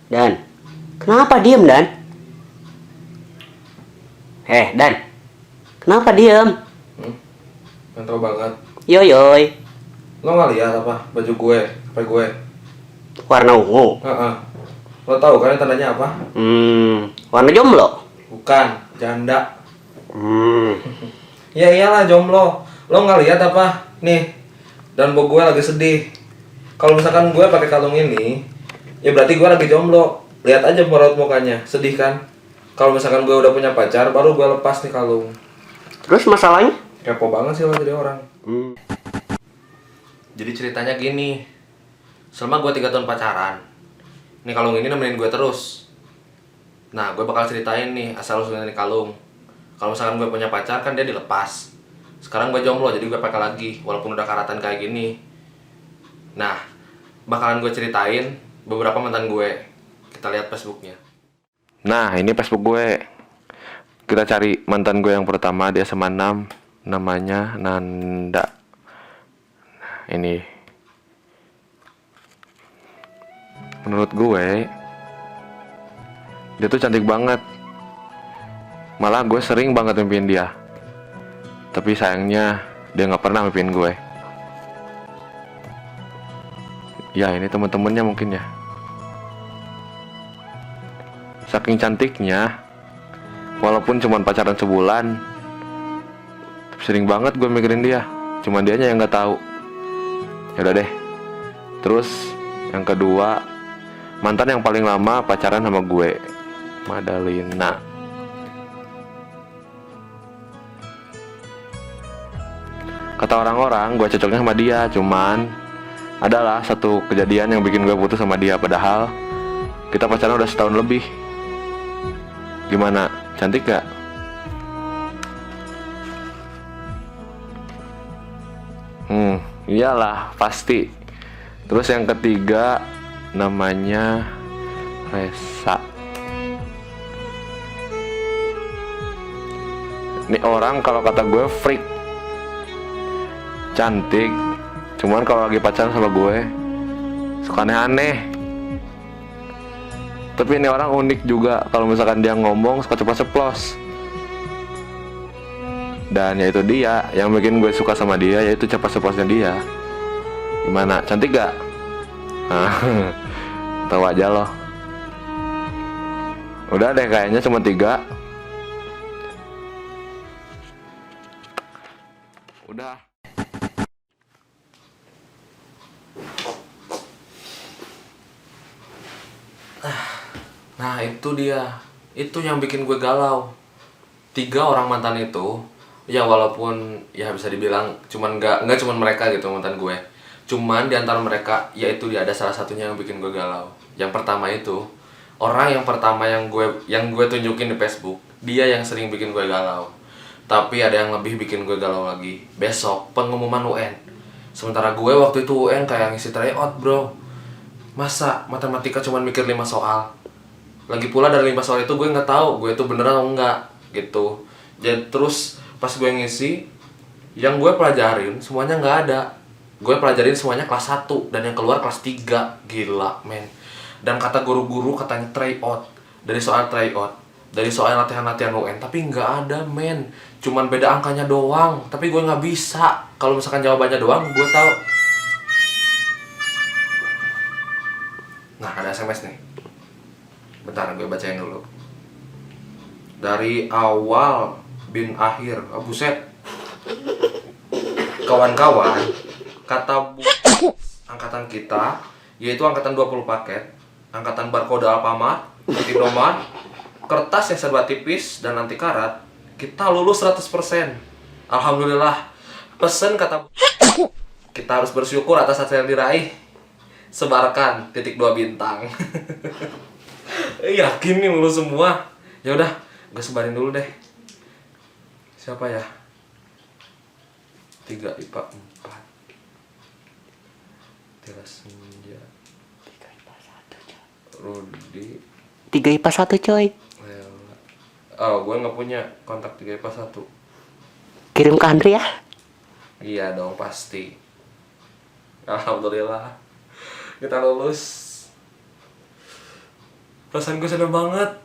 Dan, kenapa diem Dan? Dan, kenapa diem? Mantap banget. Yoyoy, Lo nggak lihat apa baju gue, gue? warna ungu. Lo tahu kan tandanya apa? Warna jomblo. Bukan, janda. Hmm, Ya iyalah jomblo. Lo nggak lihat apa? Nih, dan bok gue lagi sedih. Kalau misalkan gue pakai kalung ini, ya berarti gue lagi jomblo. Lihat aja raut mukanya, sedih kan? Kalau misalkan gue udah punya pacar, baru gue lepas nih kalung. Terus masalahnya? Kepo banget sih lo jadi orang. Hmm, Jadi ceritanya gini, selama gue 3 tahun pacaran, nih kalung ini nemenin gue terus. Nah, gue bakal ceritain nih asal usulnya nih kalung. Kalau misalkan gue punya pacar kan dia dilepas. Sekarang gue jomblo jadi gue pakai lagi, walaupun udah karatan kayak gini. Nah, bakalan gue ceritain beberapa mantan gue. Kita lihat Facebooknya. Nah, ini Facebook gue. Kita cari mantan gue yang pertama, dia SMA 6, namanya Nanda. Ini menurut gue dia tuh cantik banget, malah gue sering banget mimpiin dia, tapi sayangnya dia nggak pernah mimpiin gue. Ya ini temen-temennya mungkin ya. Saking cantiknya, walaupun cuma pacaran sebulan, sering banget gue mikirin dia, cuman dianya yang nggak tahu. Ya udah deh. Terus yang kedua, mantan yang paling lama pacaran sama gue, Madalina. Kata orang-orang gue cocoknya sama dia, cuman adalah satu kejadian yang bikin gue putus sama dia. Padahal kita pacaran udah setahun lebih. Gimana? Cantik gak? Iyalah, pasti. Terus yang ketiga namanya Resa. Ini orang kalau kata gue freak. Cantik, cuman kalau lagi pacaran sama gue suka aneh-aneh. Tapi ini orang unik juga, kalau misalkan dia ngomong suka ceplos-ceplos. Dan yaitu dia yang bikin gue suka sama dia, yaitu ceplos-ceplosnya dia. Gimana? Cantik gak? Tahu aja loh. Udah deh, kayaknya cuma 3. Udah. Nah itu dia, itu yang bikin gue galau. 3 orang mantan itu, ya walaupun ya bisa dibilang cuman nggak cuman mereka gitu mantan gue. Cuman diantara mereka, yaitu dia ada salah satunya yang bikin gue galau. Yang pertama itu, orang yang pertama yang gue tunjukin di Facebook, dia yang sering bikin gue galau. Tapi ada yang lebih bikin gue galau lagi. Besok pengumuman UN. Sementara gue waktu itu UN kayak ngisi tryout bro. Masa matematika cuma mikir 5 soal. Lagi pula dari 5 soal itu gue nggak tahu gue itu beneran atau enggak gitu. Jadi terus pas gue ngisi, yang gue pelajarin semuanya nggak ada. Gue pelajarin semuanya kelas 1 dan yang keluar kelas 3. Gila men. Dan kata guru-guru katanya tryout. Dari soal tryout, dari soal latihan-latihan UN, tapi nggak ada men. Cuman beda angkanya doang. Tapi gue nggak bisa. Kalau misalkan jawabannya doang gue tahu. Nah ada SMS nih. Bentar gue bacain dulu. Dari awal bin akhir. Oh buset. Kawan-kawan, kata angkatan kita, yaitu angkatan 20 paket, angkatan barcode Alfamart, Indomart, kertas yang serba tipis dan anti karat, kita lulus 100%. Alhamdulillah. Pesen kata kita harus bersyukur atas hasil yang diraih. Sebarkan !2 bintang. Yakin nih lu semua. Ya udah, gue sebarin dulu deh. Siapa ya? 3 IPA 4. Tira Senja. 3 IPA 1 coy. Rudi. 3 IPA 1 coy. Lela. Oh, gue nggak punya kontak 3 IPA 1. Kirim ke Andri ya. Iya dong, pasti. Alhamdulillah. Kita lulus. Perasaan gue seneng banget.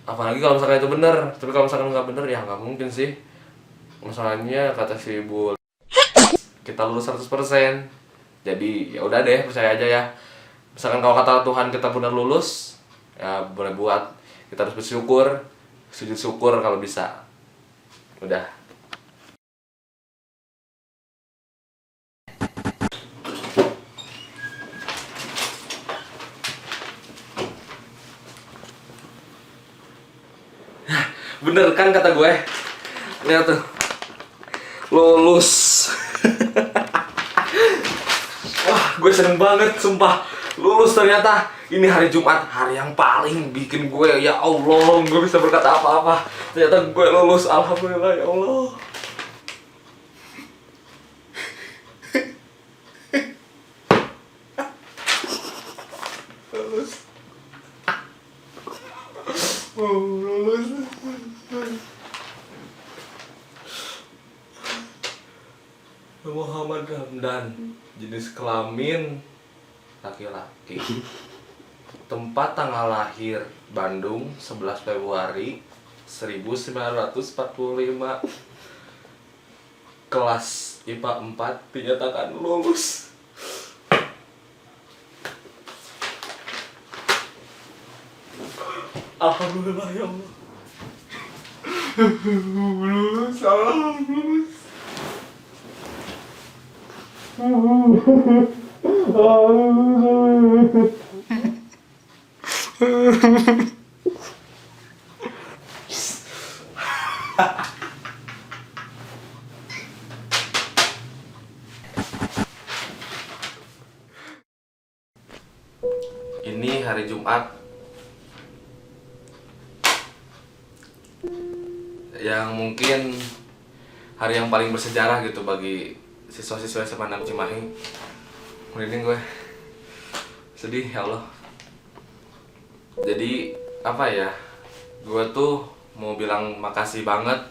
Apalagi kalau misalkan itu bener. Tapi kalau misalkan nggak bener ya nggak mungkin sih. Masalahnya kata si Ibu, kita lulus 100%. Jadi ya udah deh, percaya aja ya. Misalkan kalau kata Tuhan kita benar lulus, ya boleh buat. Kita harus bersyukur, sujud syukur kalau bisa. Udah. Bener kan kata gue? Lihat tuh. Lulus. Wah, gue seneng banget sumpah. Lulus ternyata. Ini hari Jumat, hari yang paling bikin gue, ya Allah, gue bisa berkata apa-apa. Ternyata gue lulus, alhamdulillah ya Allah. Lulus. Lulus. Muhammad Ramdan, jenis kelamin laki-laki. Tempat tanggal lahir Bandung 11 Februari 1945. Kelas IPA 4 dinyatakan lulus. Alhamdulillah ya Allah. Lulus, lulus. Ini hari Jumat yang mungkin hari yang paling bersejarah gitu bagi siswa-siswa SMA 6 Cimahi. Merinding gue, sedih ya Allah. Jadi apa ya, gue tuh mau bilang makasih banget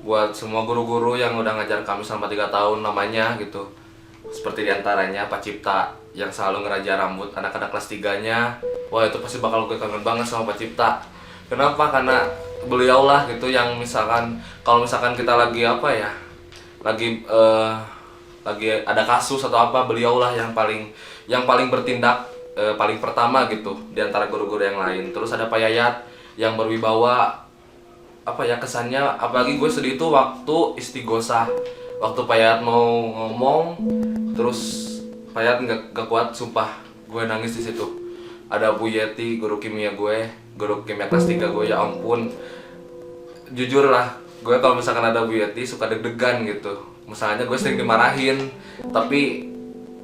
buat semua guru-guru yang udah ngajar kami selama 3 tahun namanya gitu. Seperti diantaranya Pak Cipta yang selalu ngeraja rambut anak-anak kelas 3-nya. Wah, itu pasti bakal gue kangen banget sama Pak Cipta. Kenapa? Karena beliau lah gitu yang misalkan kalau misalkan kita lagi apa ya, lagi ada kasus atau apa, beliau lah yang paling bertindak paling pertama gitu di antara guru-guru yang lain. Terus ada Pak Yayat yang berwibawa, apa ya kesannya, apalagi gue sedih itu waktu istighosah, waktu Pak Yayat mau ngomong terus Pak Yayat nggak kuat, sumpah gue nangis di situ. Ada Bu Yeti, guru kimia gue, guru kimia kelas 3 gue, ya ampun, jujur lah gue kalau misalkan ada Bu Yeti suka deg-degan gitu. Misalnya gue sering dimarahin, tapi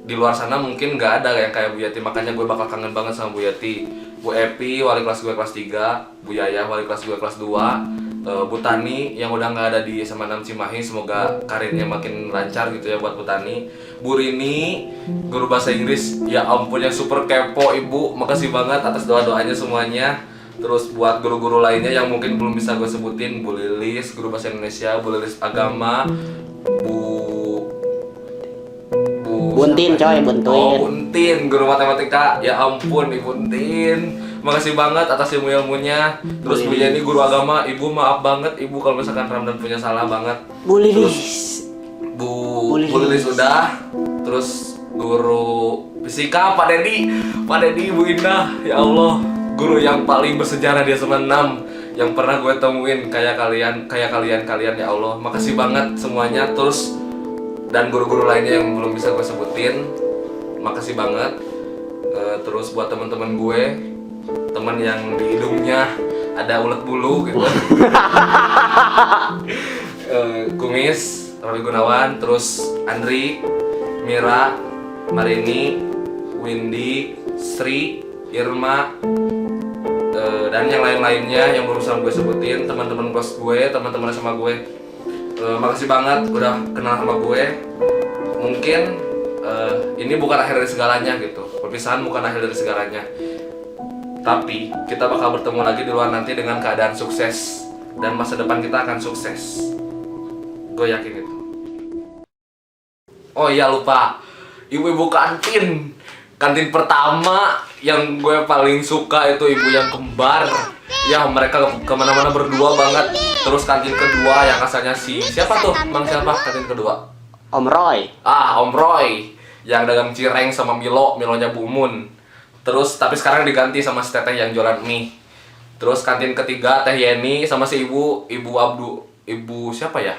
di luar sana mungkin nggak ada yang kayak Bu Yati, makanya gue bakal kangen banget sama Bu Yati. Bu Epi, wali kelas gue kelas 3, Bu Yaya, wali kelas gue kelas 2, Bu Tani yang udah nggak ada di SMA 6 Cimahi, semoga karirnya makin lancar gitu ya buat Bu Tani. Bu Rini, guru bahasa Inggris, ya ampun yang super kepo Ibu, makasih banget atas doa-doanya semuanya. Terus buat guru-guru lainnya yang mungkin belum bisa gue sebutin, Bu Lilis, guru bahasa Indonesia, Bu Lilis agama, Buntin coy, Buntin. Oh, Buntin, guru matematika. Ya ampun, Ibu Buntin. Makasih banget atas ilmu-ilmunya. Terus Bu Yeni, guru agama. Ibu maaf banget, Ibu kalau misalkan Ramdan punya salah banget. Bu Lilis. Terus Bu Lilis udah. Terus guru fisika Pak Dedi, Bu Indah. Ya Allah, guru yang paling bersejarah di SMA 6 yang pernah gue temuin, kayak kalian ya Allah. Makasih banget semuanya. Terus dan guru-guru lainnya yang belum bisa gue sebutin, makasih banget. Terus buat teman-teman gue, teman yang di hidungnya ada ulet bulu gitu. Kumis, Robi Gunawan, terus Andri, Mira, Marini, Windy, Sri, Irma, Dan yang lain-lainnya yang barusan gue sebutin, teman-teman kelas gue, teman-teman sama gue, makasih banget udah kenal sama gue. Mungkin ini bukan akhir dari segalanya gitu. Perpisahan bukan akhir dari segalanya. Tapi kita bakal bertemu lagi di luar nanti dengan keadaan sukses, dan masa depan kita akan sukses. Gue yakin itu. Oh iya, lupa, ibu-ibu kantin. Kantin pertama yang gue paling suka itu ibu yang kembar. Ya, mereka kemana-mana berdua banget. Terus kantin kedua yang asalnya siapa tuh? Mang siapa kantin kedua? Om Roy. Om Roy yang dagang cireng sama Milonya Bu Mun. Terus tapi sekarang diganti sama si Teteh yang jualan mie. Terus kantin ketiga Teh Yeni sama si Ibu siapa ya?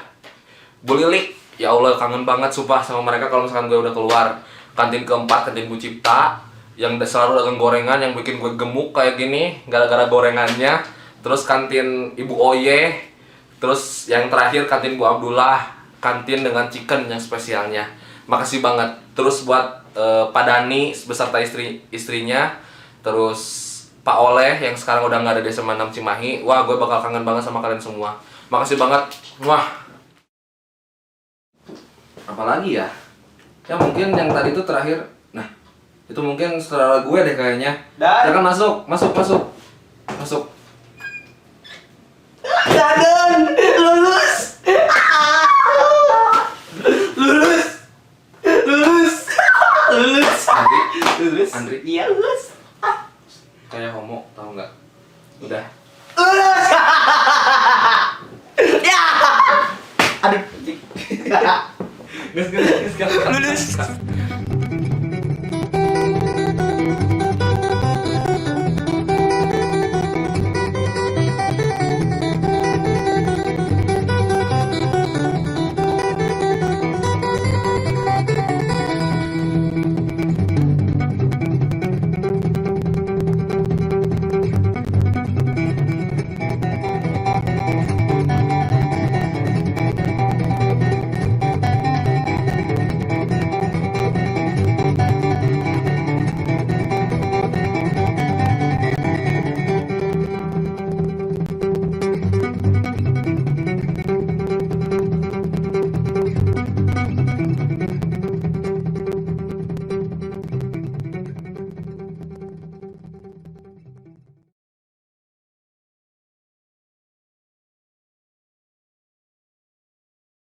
Bu Lilik. Ya Allah, kangen banget sumpah sama mereka kalau misalkan gue udah keluar. Kantin keempat kantin Bu Cipta yang selalu dagang gorengan yang bikin gue gemuk kayak gini gara-gara gorengannya. Terus kantin Ibu Oye. Terus yang terakhir kantin Bu Abdullah, kantin dengan chicken yang spesialnya. Makasih banget. Terus buat Pak Dani beserta istrinya. Terus Pak Oleh yang sekarang udah nggak ada di SMA 6 Cimahi. Wah, gue bakal kangen banget sama kalian semua. Makasih banget. Wah. Apalagi ya? Ya mungkin yang tadi itu terakhir. Nah, itu mungkin saudara gue deh kayaknya. Silakan masuk. Jangan lulus. Andri. Iya lulus. Kayak homo, tahu nggak? Udah. Lulus. Ya. Aduh. Gus. Lulus.